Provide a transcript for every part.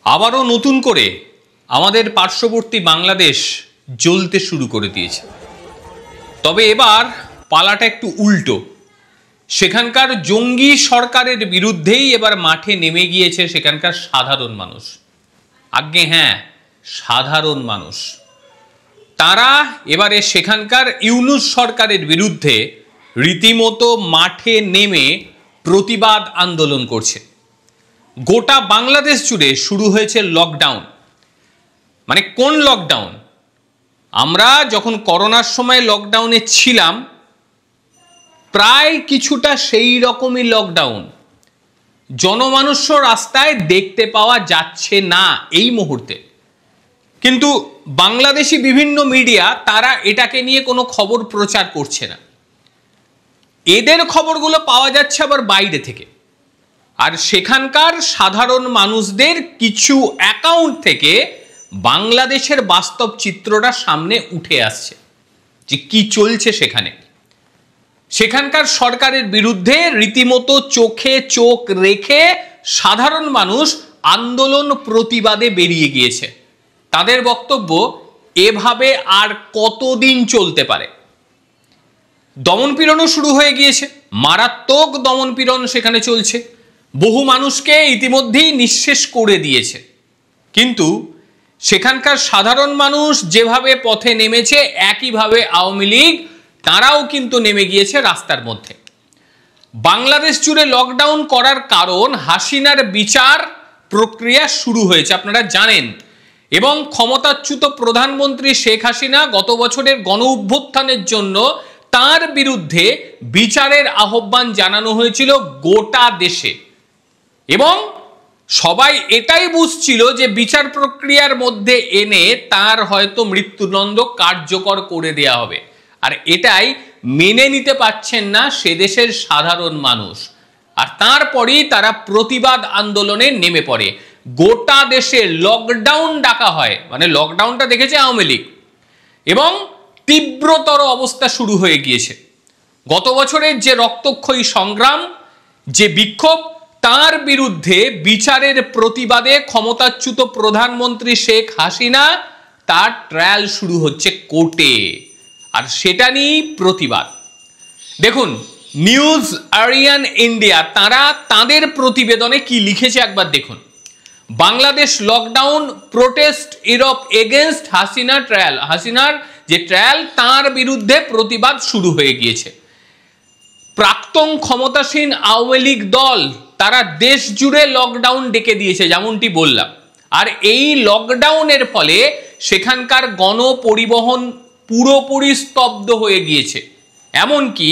আবারও নতুন করে আমাদের পার্শ্ববর্তী বাংলাদেশ জ্বলতে শুরু করে দিয়েছে। তবে এবার পালাটা একটু উল্টো। সেখানকার জঙ্গি সরকারের বিরুদ্ধেই এবার মাঠে নেমে গিয়েছে সেখানকার সাধারণ মানুষ। আজ্ঞে হ্যাঁ, সাধারণ মানুষ। তারা এবারে সেখানকার ইউনূস সরকারের বিরুদ্ধে রীতিমতো মাঠে নেমে প্রতিবাদ আন্দোলন করছে। গোটা বাংলাদেশ জুড়ে শুরু হয়েছে লকডাউন। মানে কোন লকডাউন? আমরা যখন করোনার সময় লকডাউনে ছিলাম প্রায় কিছুটা সেই রকমই লকডাউন। জনমানুষ রাস্তায় দেখতে পাওয়া যাচ্ছে না এই মুহূর্তে। কিন্তু বাংলাদেশি বিভিন্ন মিডিয়া তারা এটাকে নিয়ে কোনো খবর প্রচার করছে না। এদের খবরগুলো পাওয়া যাচ্ছে আবার বাইরে থেকে। আর সেখানকার সাধারণ মানুষদের কিছু অ্যাকাউন্ট থেকে বাংলাদেশের বাস্তব চিত্রটা সামনে উঠে আসছে যে কি চলছে সেখানে। সেখানকার সরকারের বিরুদ্ধে রীতিমতো চোখে চোখ রেখে সাধারণ মানুষ আন্দোলন প্রতিবাদে বেরিয়ে গিয়েছে। তাদের বক্তব্য, এভাবে আর কতদিন চলতে পারে। দমনপীড়নও শুরু হয়ে গিয়েছে, মারাত্মক দমনপীড়ন সেখানে চলছে, বহু মানুষকে ইতিমধ্যেই নিঃশেষ করে দিয়েছে। কিন্তু সেখানকার সাধারণ মানুষ যেভাবে পথে নেমেছে একইভাবে আওয়ামী লীগ তারাও কিন্তু নেমে গিয়েছে রাস্তার মধ্যে। বাংলাদেশ জুড়ে লকডাউন করার কারণ হাসিনার বিচার প্রক্রিয়া শুরু হয়েছে আপনারা জানেন, এবং ক্ষমতাচ্যুত প্রধানমন্ত্রী শেখ হাসিনা গত বছরের গণঅভ্যুত্থানের জন্য তার বিরুদ্ধে বিচারের আহ্বান জানানো হয়েছিল গোটা দেশে। এবং সবাই এটাই বুঝছিল যে বিচার প্রক্রিয়ার মধ্যে এনে তার হয়তো মৃত্যুদণ্ড কার্যকর করে দেয়া হবে। আর এটাই মেনে নিতে পারছেন না সে দেশের সাধারণ মানুষ। আর তারপরেই তারা প্রতিবাদ আন্দোলনে নেমে পড়ে। গোটা দেশে লকডাউন ডাকা হয়, মানে লকডাউনটা দেখেছে আওয়ামী লীগ, এবং তীব্রতর অবস্থা শুরু হয়ে গিয়েছে। গত বছরের যে রক্তক্ষয়ী সংগ্রাম, যে বিক্ষোভ, তার বিরুদ্ধে বিচারের প্রতিবাদে ক্ষমতাচ্যুত প্রধানমন্ত্রী শেখ হাসিনা তার ট্রায়াল শুরু হচ্ছে কোর্টে। আর সেটা নিয়েই প্রতিবাদ। দেখুন, নিউজ আরিয়ান ইন্ডিয়া তারা তাদের প্রতিবেদনে কি লিখেছে একবার দেখুন। Bangladesh lockdown, protest Europe against Hasina trial. হাসিনার যে ট্রায়াল তার বিরুদ্ধে প্রতিবাদ শুরু হয়ে গিয়েছে। প্রাক্তন ক্ষমতাসীন আওয়ামী লীগ দল তারা দেশ জুড়ে লকডাউন ডেকে দিয়েছে যেমনটি বললাম। আর এই লকডাউনের ফলে সেখানকার গণপরিবহন পুরোপুরি স্তব্ধ হয়ে গিয়েছে। এমনকি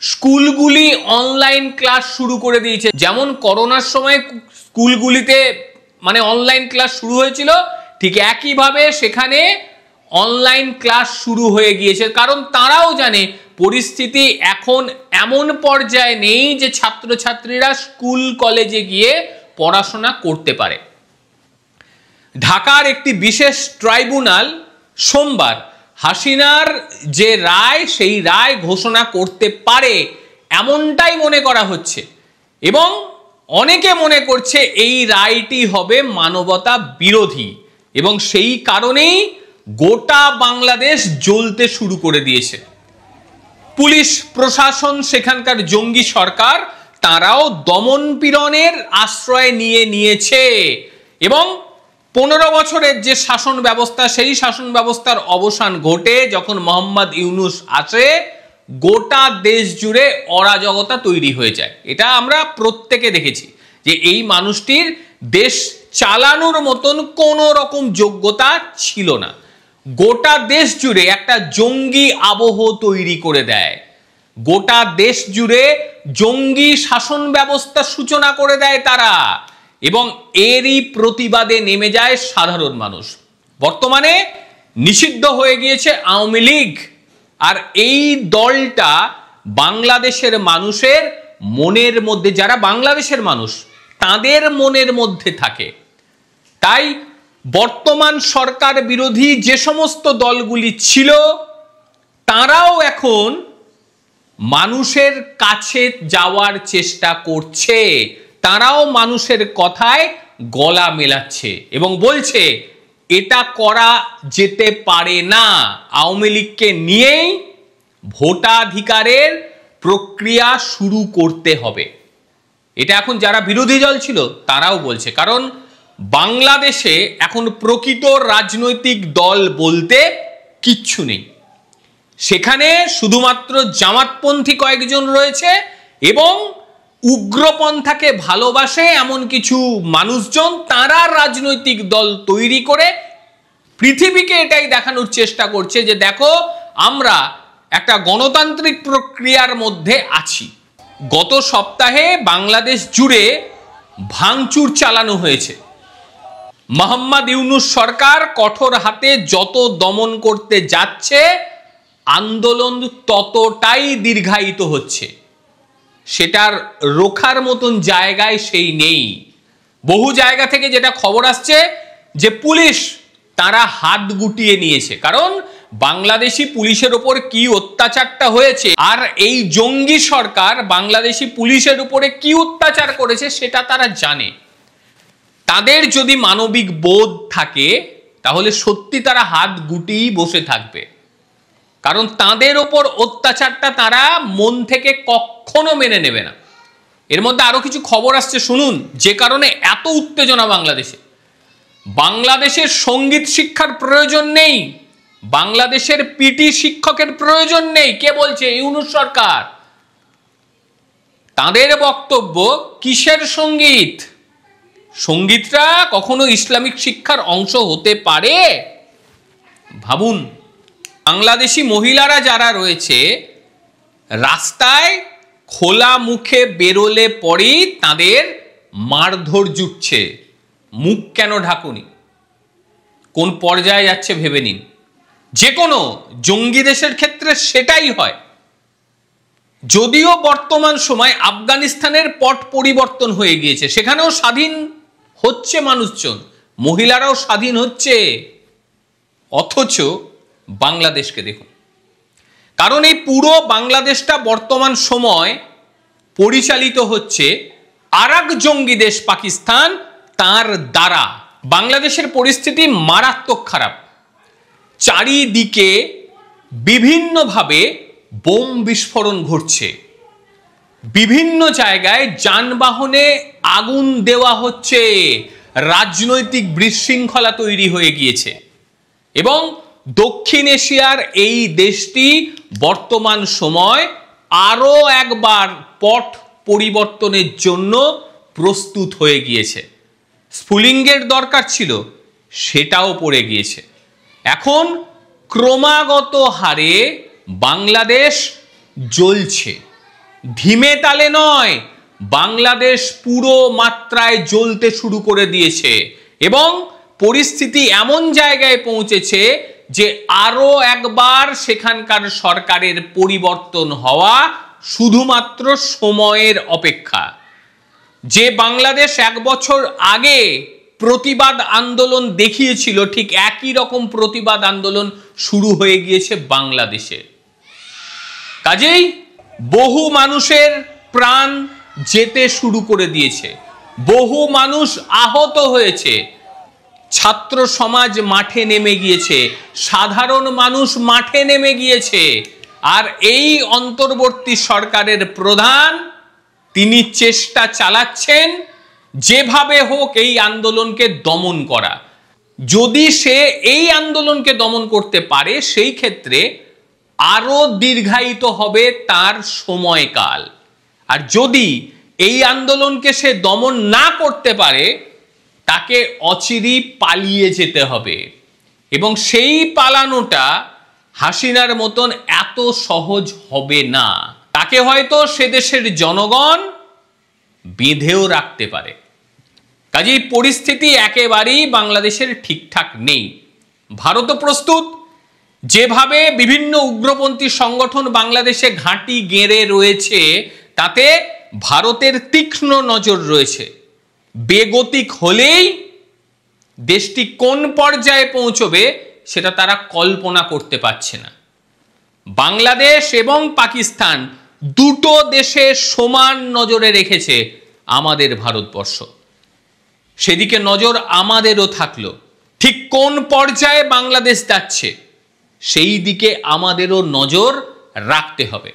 স্কুলগুলি অনলাইন ক্লাস শুরু করে দিয়েছে। যেমন করোনার সময় স্কুলগুলিতে মানে অনলাইন ক্লাস শুরু হয়েছিল, ঠিক একইভাবে সেখানে অনলাইন ক্লাস শুরু হয়ে গিয়েছে। কারণ তারাও জানে পরিস্থিতি এখন এমন পর্যায়ে নেই যে ছাত্রছাত্রীরা স্কুল কলেজে গিয়ে পড়াশোনা করতে পারে। ঢাকার একটি বিশেষ ট্রাইব্যুনাল সোমবার হাসিনার যে রায় সেই রায় ঘোষণা করতে পারে এমনটাই মনে করা হচ্ছে, এবং অনেকে মনে করছে এই রায়টি হবে মানবতা বিরোধী, এবং সেই কারণেই গোটা বাংলাদেশ জ্বলতে শুরু করে দিয়েছে। পুলিশ প্রশাসন, সেখানকার জঙ্গি সরকার তারাও দমনপীড়নের আশ্রয় নিয়েছে, এবং 15 বছরের যে শাসন ব্যবস্থা সেই শাসন ব্যবস্থার অবসান ঘটে যখন মোহাম্মদ ইউনূস আসে, গোটা দেশ জুড়ে অরাজকতা তৈরি হয়ে যায়। এটা আমরা প্রত্যেকে দেখেছি যে এই মানুষটির দেশ চালানোর মতন কোনো রকম যোগ্যতা ছিল না। গোটা দেশ জুড়ে একটা জঙ্গি আবহ তৈরি করে দেয়, গোটা দেশ জুড়ে জঙ্গি শাসন ব্যবস্থা সূচনা করে দেয় তারা, এবং এরই প্রতিবাদে নেমে যায় সাধারণ মানুষ। বর্তমানে নিষিদ্ধ হয়ে গিয়েছে আওয়ামী লীগ, আর এই দলটা বাংলাদেশের মানুষের মনের মধ্যে, যারা বাংলাদেশের মানুষ তাদের মনের মধ্যে থাকে। তাই বর্তমান সরকার বিরোধী যে সমস্ত দলগুলি ছিল তারাও এখন মানুষের কাছে যাওয়ার চেষ্টা করছে, তারাও মানুষের কথায় গলা মেলাচ্ছে এবং বলছে এটা করা যেতে পারে না, আওয়ামী লীগকে নিয়েই ভোটাধিকারের প্রক্রিয়া শুরু করতে হবে। এটা এখন যারা বিরোধী দল ছিল তারাও বলছে, কারণ বাংলাদেশে এখন প্রকৃত রাজনৈতিক দল বলতে কিচ্ছু নেই। সেখানে শুধুমাত্র জামাতপন্থী কয়েকজন রয়েছে এবং উগ্রপন্থাকে ভালোবাসে এমন কিছু মানুষজন, তারা রাজনৈতিক দল তৈরি করে পৃথিবীকে এটাই দেখানোর চেষ্টা করছে যে দেখো আমরা একটা গণতান্ত্রিক প্রক্রিয়ার মধ্যে আছি। গত সপ্তাহে বাংলাদেশ জুড়ে ভাঙচুর চালানো হয়েছে। মোহাম্মদ ইউনূস সরকার কঠোর হাতে যত দমন করতে যাচ্ছে, আন্দোলন ততটাই দীর্ঘায়িত হচ্ছে। সেটার রোখার মতন জায়গায় সেই নেই। বহু জায়গা থেকে যেটা খবর আসছে যে পুলিশ তারা হাত গুটিয়ে নিয়েছে, কারণ বাংলাদেশি পুলিশের উপর কি অত্যাচারটা হয়েছে আর এই জঙ্গি সরকার বাংলাদেশি পুলিশের উপরে কি অত্যাচার করেছে সেটা তারা জানে। তাদের যদি মানবিক বোধ থাকে তাহলে সত্যি তারা হাত গুটিয়েই বসে থাকবে, কারণ তাদের ওপর অত্যাচারটা তারা মন থেকে কখনো মেনে নেবে না। এর মধ্যে আরো কিছু খবর আসছে শুনুন, যে কারণে এত উত্তেজনা বাংলাদেশে। বাংলাদেশের সঙ্গীত শিক্ষার প্রয়োজন নেই, বাংলাদেশের পিটি শিক্ষকের প্রয়োজন নেই। কে বলছে? ইউনূস সরকার। তাদের বক্তব্য কিসের সঙ্গীত? সঙ্গীতটা কখনো ইসলামিক শিক্ষার অংশ হতে পারে? ভাবুন, বাংলাদেশি মহিলারা যারা রয়েছে রাস্তায় খোলা মুখে বেরোলে পরেই তাদের মারধর জুটছে। মুখ কেন ঢাকুনি? কোন পর্যায়ে যাচ্ছে ভেবে নিন। যে কোনো জঙ্গি দেশের ক্ষেত্রে সেটাই হয়। যদিও বর্তমান সময় আফগানিস্তানের পট পরিবর্তন হয়ে গিয়েছে, সেখানেও স্বাধীন হচ্ছে মানুষজন, মহিলারাও স্বাধীন হচ্ছে, অথচ বাংলাদেশকে দেখুন। কারণ এই পুরো বাংলাদেশটা বর্তমান সময় পরিচালিত হচ্ছে আরেক জঙ্গি দেশ পাকিস্তান, তার দ্বারা। বাংলাদেশের পরিস্থিতি মারাত্মক খারাপ। চারিদিকে বিভিন্নভাবে বোম বিস্ফোরণ ঘটছে, বিভিন্ন জায়গায় যানবাহনে আগুন দেওয়া হচ্ছে, রাজনৈতিক বিশৃঙ্খলা তৈরি হয়ে গিয়েছে এবং দক্ষিণ এশিয়ার এই দেশটি বর্তমান সময় আরো একবার পট পরিবর্তনের জন্য প্রস্তুত হয়ে গিয়েছে। স্ফুলিঙ্গের দরকার ছিল, সেটাও পড়ে গিয়েছে। এখন ক্রমাগত হারে বাংলাদেশ জ্বলছে, ধিমে তালে নয়, বাংলাদেশ পুরো মাত্রায় জ্বলতে শুরু করে দিয়েছে এবং পরিস্থিতি এমন জায়গায় পৌঁছেছে যে আরো একবার সেখানকার সরকারের পরিবর্তন হওয়া শুধুমাত্র সময়ের অপেক্ষা। যে বাংলাদেশ 1 বছর আগে প্রতিবাদ আন্দোলন দেখিয়েছিল, ঠিক একই রকম প্রতিবাদ আন্দোলন শুরু হয়ে গিয়েছে বাংলাদেশে। কাজেই বহু মানুষের প্রাণ যেতে শুরু করে দিয়েছে, বহু মানুষ আহত হয়েছে, ছাত্র সমাজ মাঠে নেমে গিয়েছে, সাধারণ মানুষ মাঠে নেমে গিয়েছে। আর এই অন্তর্বর্তী সরকারের প্রধান তিনি চেষ্টা চালাচ্ছেন যেভাবে হোক এই আন্দোলনকে দমন করা। যদি সে এই আন্দোলনকে দমন করতে পারে সেই ক্ষেত্রে আরো দীর্ঘায়িত হবে তার সময়কাল। আর যদি এই আন্দোলনকে সে দমন না করতে পারে তাকে অচিরেই পালিয়ে যেতে হবে এবং সেই পালানোটা হাসিনার মতন এত সহজ হবে না। তাকে হয়তো সে দেশের জনগণ বেঁধেও রাখতে পারে। কাজেই পরিস্থিতি একেবারেই বাংলাদেশের ঠিকঠাক নেই। ভারতও প্রস্তুত, যেভাবে বিভিন্ন উগ্রপন্থী সংগঠন বাংলাদেশে ঘাঁটি গেড়ে রয়েছে তাতে ভারতের তীক্ষ্ণ নজর রয়েছে। বেগতিক হলেই দেশটি কোন পর্যায়ে পৌঁছবে সেটা তারা কল্পনা করতে পারছে না। বাংলাদেশ এবং পাকিস্তান দুটো দেশে সমান নজরে রেখেছে আমাদের ভারতবর্ষ। সেদিকে নজর আমাদেরও থাকলো। ঠিক কোন পর্যায়ে বাংলাদেশ যাচ্ছে সেই দিকে আমাদেরও নজর রাখতে হবে।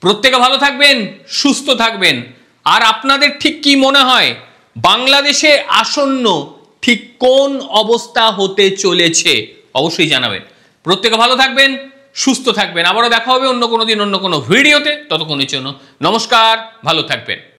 প্রত্যেকে ভালো থাকবেন, সুস্থ থাকবেন। আর আপনাদের ঠিক কি মনে হয় বাংলাদেশে আসন্ন ঠিক কোন অবস্থা হতে চলেছে অবশ্যই জানাবেন। প্রত্যেকে ভালো থাকবেন, সুস্থ থাকবেন। আবারও দেখা হবে অন্য কোনো দিন অন্য কোনো ভিডিওতে। ততক্ষণের জন্য নমস্কার, ভালো থাকবেন।